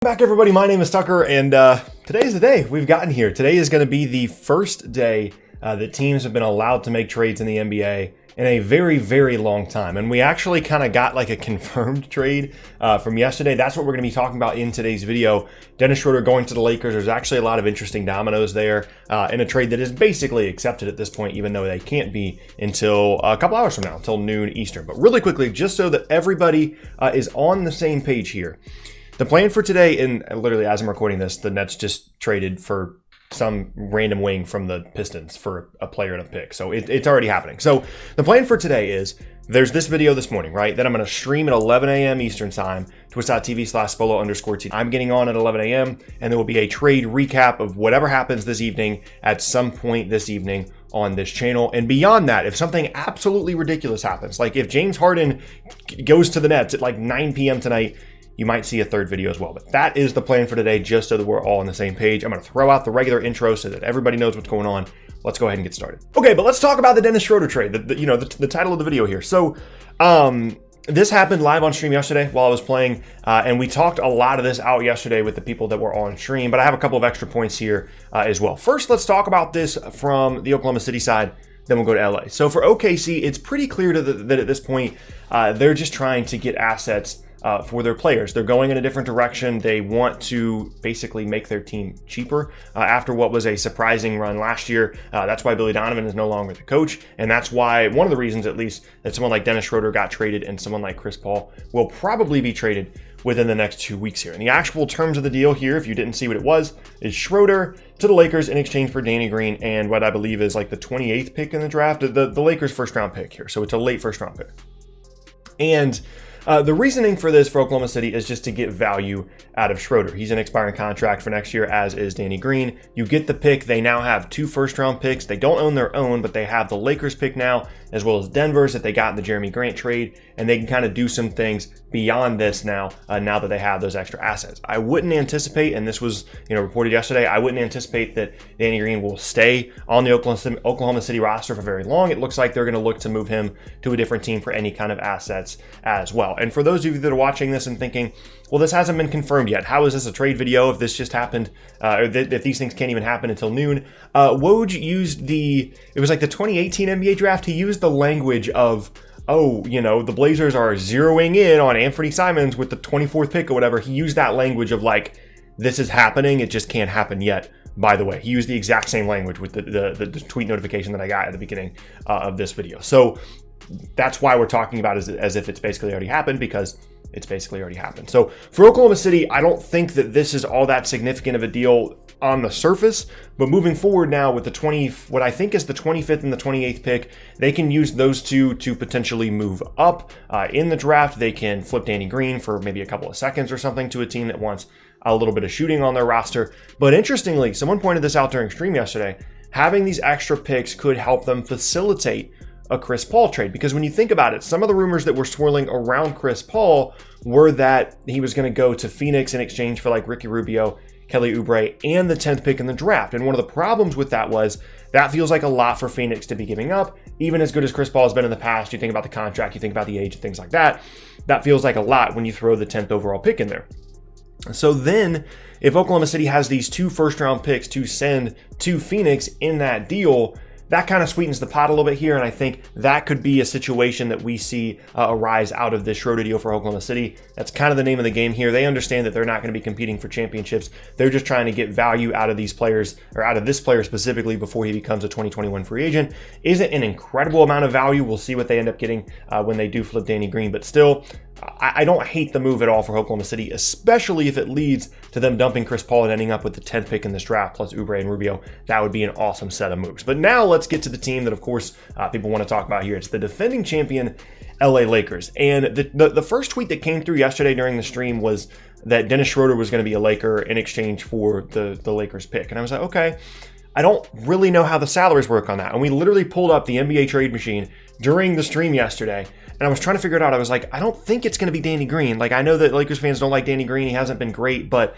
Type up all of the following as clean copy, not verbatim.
Back everybody, my name is Tucker, and today's the day we've gotten here. Today is going to be the first day that teams have been allowed to make trades in the NBA in a very, very long time. And we actually kind of got like a confirmed trade from yesterday. That's what we're going to be talking about in today's video. Dennis Schroder going to the Lakers. There's actually a lot of interesting dominoes there in a trade that is basically accepted at this point, even though they can't be until a couple hours from now, until noon Eastern. But really quickly, just so that everybody is on the same page here. The plan for today, and literally as I'm recording this, the Nets just traded for some random wing from the Pistons for a player and a pick. So it's already happening. So the plan for today is there's this video this morning, right? That I'm going to stream at 11 a.m. Eastern time, twitch.tv/Spolo_team. I'm getting on at 11 a.m. and there will be a trade recap of whatever happens this evening at some point this evening on this channel. And beyond that, if something absolutely ridiculous happens, like if James Harden goes to the Nets at like 9 p.m. tonight, you might see a third video as well. But that is the plan for today, just so that we're all on the same page. I'm going to throw out the regular intro so that everybody knows what's going on. Let's go ahead and get started. Okay, but let's talk about the Dennis Schroder trade, the title of the video here. So this happened live on stream yesterday while I was playing, and we talked a lot of this out yesterday with the people that were on stream, but I have a couple of extra points here as well. First, let's talk about this from the Oklahoma City side. Then we'll go to LA. So for OKC, it's pretty clear that at this point, they're just trying to get assets for their players. They're going in a different direction. They want to basically make their team cheaper after what was a surprising run last year. That's why Billy Donovan is no longer the coach. And that's why one of the reasons, at least, that someone like Dennis Schroder got traded and someone like Chris Paul will probably be traded within the next 2 weeks here. And the actual terms of the deal here, if you didn't see what it was, is Schroder to the Lakers in exchange for Danny Green and what I believe is like the 28th pick in the draft, the Lakers first round pick here. So it's a late first round pick. And the reasoning for this for Oklahoma City is just to get value out of Schroder. He's an expiring contract for next year, as is Danny Green. You get the pick. They now have 2 first-round picks. They don't own their own, but they have the Lakers pick now, as well as Denver's that they got in the Jeremy Grant trade, and they can kind of do some things beyond this now, now that they have those extra assets. I wouldn't anticipate, and this was reported yesterday, I wouldn't anticipate that Danny Green will stay on the Oklahoma City roster for very long. It looks like they're going to look to move him to a different team for any kind of assets as well. And for those of you that are watching this and thinking, well, this hasn't been confirmed yet. How is this a trade video if this just happened, or if these things can't even happen until noon? Woj used it was like the 2018 NBA draft. He used the language of, the Blazers are zeroing in on Anthony Simons with the 24th pick or whatever. He used that language of like, this is happening. It just can't happen yet. By the way, he used the exact same language with the tweet notification that I got at the beginning of this video. So that's why we're talking about it as if it's basically already happened, because it's basically already happened. So for Oklahoma City, I don't think that this is all that significant of a deal on the surface, but moving forward now with what I think is the 25th and the 28th pick, they can use those two to potentially move up in the draft. They can flip Danny Green for maybe a couple of seconds or something to a team that wants a little bit of shooting on their roster. But interestingly, someone pointed this out during stream yesterday, having these extra picks could help them facilitate a Chris Paul trade, because when you think about it, some of the rumors that were swirling around Chris Paul were that he was going to go to Phoenix in exchange for like Ricky Rubio, Kelly Oubre, and the 10th pick in the draft. And one of the problems with that was that feels like a lot for Phoenix to be giving up. Even as good as Chris Paul has been in the past, you think about the contract, you think about the age and things like that. That feels like a lot when you throw the 10th overall pick in there. So then if Oklahoma City has these 2 first-round picks to send to Phoenix in that deal, that kind of sweetens the pot a little bit here, and I think that could be a situation that we see arise out of this Schroder deal for Oklahoma City. That's kind of the name of the game here. They understand that they're not going to be competing for championships. They're just trying to get value out of these players, or out of this player specifically, before he becomes a 2021 free agent. Isn't an incredible amount of value. We'll see what they end up getting when they do flip Danny Green, but still, I don't hate the move at all for Oklahoma City, especially if it leads to them dumping Chris Paul and ending up with the 10th pick in this draft, plus Oubre and Rubio. That would be an awesome set of moves. But now let's get to the team that, of course, people want to talk about here. It's the defending champion LA Lakers. And the first tweet that came through yesterday during the stream was that Dennis Schroder was going to be a Laker in exchange for the Lakers pick. And I was like, okay, I don't really know how the salaries work on that. And we literally pulled up the NBA trade machine during the stream yesterday, and I was trying to figure it out. I was like, I don't think it's going to be Danny Green. Like, I know that Lakers fans don't like Danny Green. He hasn't been great, but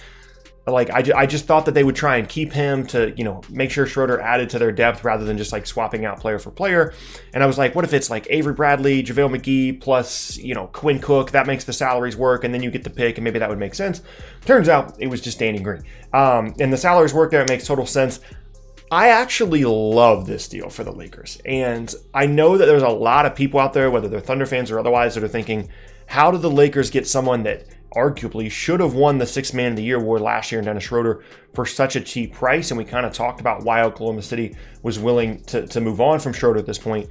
Like, I just thought that they would try and keep him to, make sure Schroder added to their depth rather than just like swapping out player for player. And I was like, what if it's like Avery Bradley, JaVale McGee plus, Quinn Cook? That makes the salaries work, and then you get the pick, and maybe that would make sense. Turns out it was just Danny Green. And the salaries work there. It makes total sense. I actually love this deal for the Lakers. And I know that there's a lot of people out there, whether they're Thunder fans or otherwise, that are thinking, how did the Lakers get someone that arguably should have won the Sixth Man of the Year award last year in Dennis Schroder for such a cheap price? And we kind of talked about why Oklahoma City was willing to move on from Schroder at this point.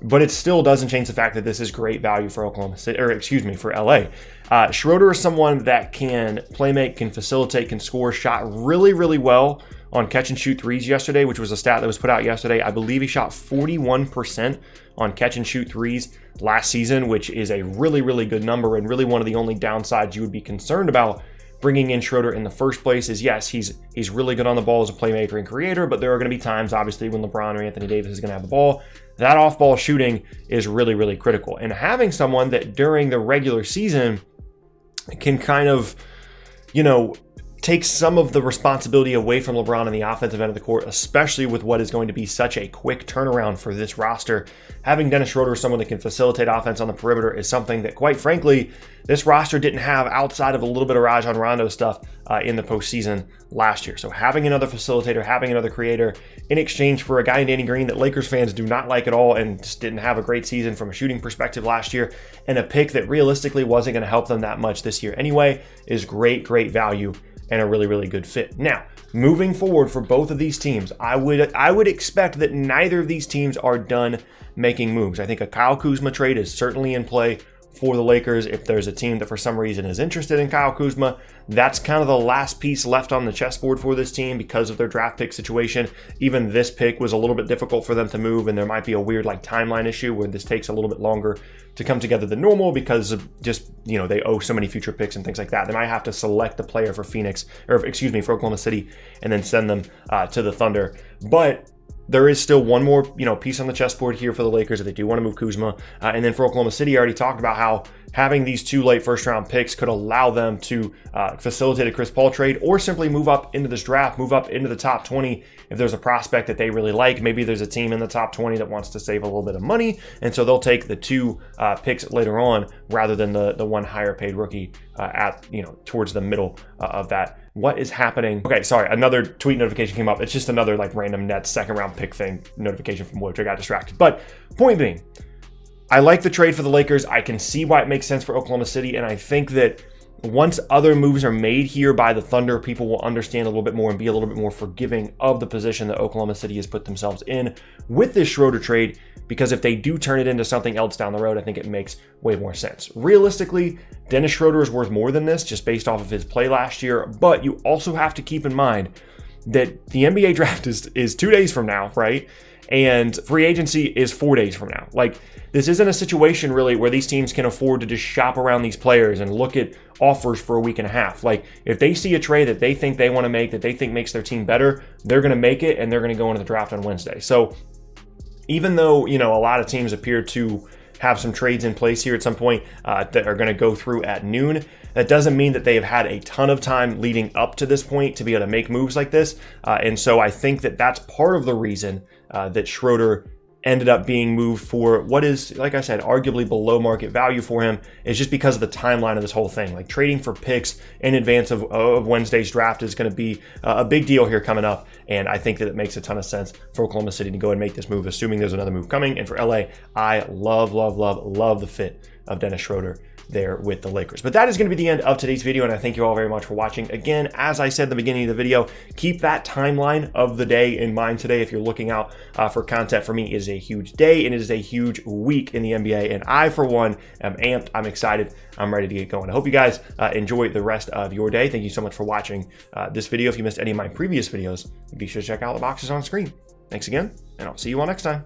But it still doesn't change the fact that this is great value for Oklahoma City, for LA. Schroder is someone that can play make, can facilitate, can score, shot really, really well on catch and shoot threes yesterday, which was a stat that was put out yesterday. I believe he shot 41% on catch and shoot threes last season, which is a really, really good number, and really one of the only downsides you would be concerned about bringing in Schroder in the first place is, yes, he's really good on the ball as a playmaker and creator, but there are going to be times, obviously, when LeBron or Anthony Davis is going to have the ball. That off-ball shooting is really, really critical. And having someone that during the regular season can kind of, take some of the responsibility away from LeBron on the offensive end of the court, especially with what is going to be such a quick turnaround for this roster. Having Dennis Schroder, someone that can facilitate offense on the perimeter, is something that, quite frankly, this roster didn't have outside of a little bit of Rajon Rondo stuff in the postseason last year. So having another facilitator, having another creator in exchange for a guy in Danny Green that Lakers fans do not like at all and just didn't have a great season from a shooting perspective last year, and a pick that realistically wasn't going to help them that much this year anyway, is great, great value and a really, really good fit. Now, moving forward for both of these teams, I would expect that neither of these teams are done making moves. I think a Kyle Kuzma trade is certainly in play for the Lakers. If there's a team that for some reason is interested in Kyle Kuzma, that's kind of the last piece left on the chessboard for this team because of their draft pick situation. Even this pick was a little bit difficult for them to move, and there might be a weird timeline issue where this takes a little bit longer to come together than normal because of just, they owe so many future picks and things like that. They might have to select the player for for Oklahoma City and then send them to the Thunder. But there is still one more, piece on the chessboard here for the Lakers if they do want to move Kuzma. And then for Oklahoma City, I already talked about how having these two late first-round picks could allow them to facilitate a Chris Paul trade or simply move up into this draft, move up into the top 20 if there's a prospect that they really like. Maybe there's a team in the top 20 that wants to save a little bit of money, and so they'll take the two picks later on rather than the one higher-paid rookie towards the middle of that. What is happening? Okay, sorry, another tweet notification came up. It's just another random Nets second-round pick thing notification from Woj. I got distracted. But point being, I like the trade for the Lakers. I can see why it makes sense for Oklahoma City, and I think that once other moves are made here by the Thunder, people will understand a little bit more and be a little bit more forgiving of the position that Oklahoma City has put themselves in with this Schroder trade, because if they do turn it into something else down the road, I think it makes way more sense. Realistically, Dennis Schroder is worth more than this just based off of his play last year, but you also have to keep in mind that the NBA draft is 2 days from now, right? And free agency is 4 days from now. This isn't a situation really where these teams can afford to just shop around these players and look at offers for a week and a half. If they see a trade that they think they want to make, that they think makes their team better, they're going to make it and they're going to go into the draft on Wednesday. So even though, a lot of teams appear to have some trades in place here at some point that are going to go through at noon, that doesn't mean that they have had a ton of time leading up to this point to be able to make moves like this. And so I think that that's part of the reason that Schroder ended up being moved for what is, like I said, arguably below market value for him, is just because of the timeline of this whole thing. Trading for picks in advance of Wednesday's draft is going to be a big deal here coming up, and I think that it makes a ton of sense for Oklahoma City to go and make this move, assuming there's another move coming. And for LA, I love the fit of Dennis Schroder there with the Lakers. But that is going to be the end of today's video, and I thank you all very much for watching. Again, as I said at the beginning of the video, keep that timeline of the day in mind today. If you're looking out for content, for me, it is a huge day and it is a huge week in the NBA, and I, for one, am amped. I'm excited. I'm ready to get going. I hope you guys enjoy the rest of your day. Thank you so much for watching this video. If you missed any of my previous videos, be sure to check out the boxes on screen. Thanks again, and I'll see you all next time.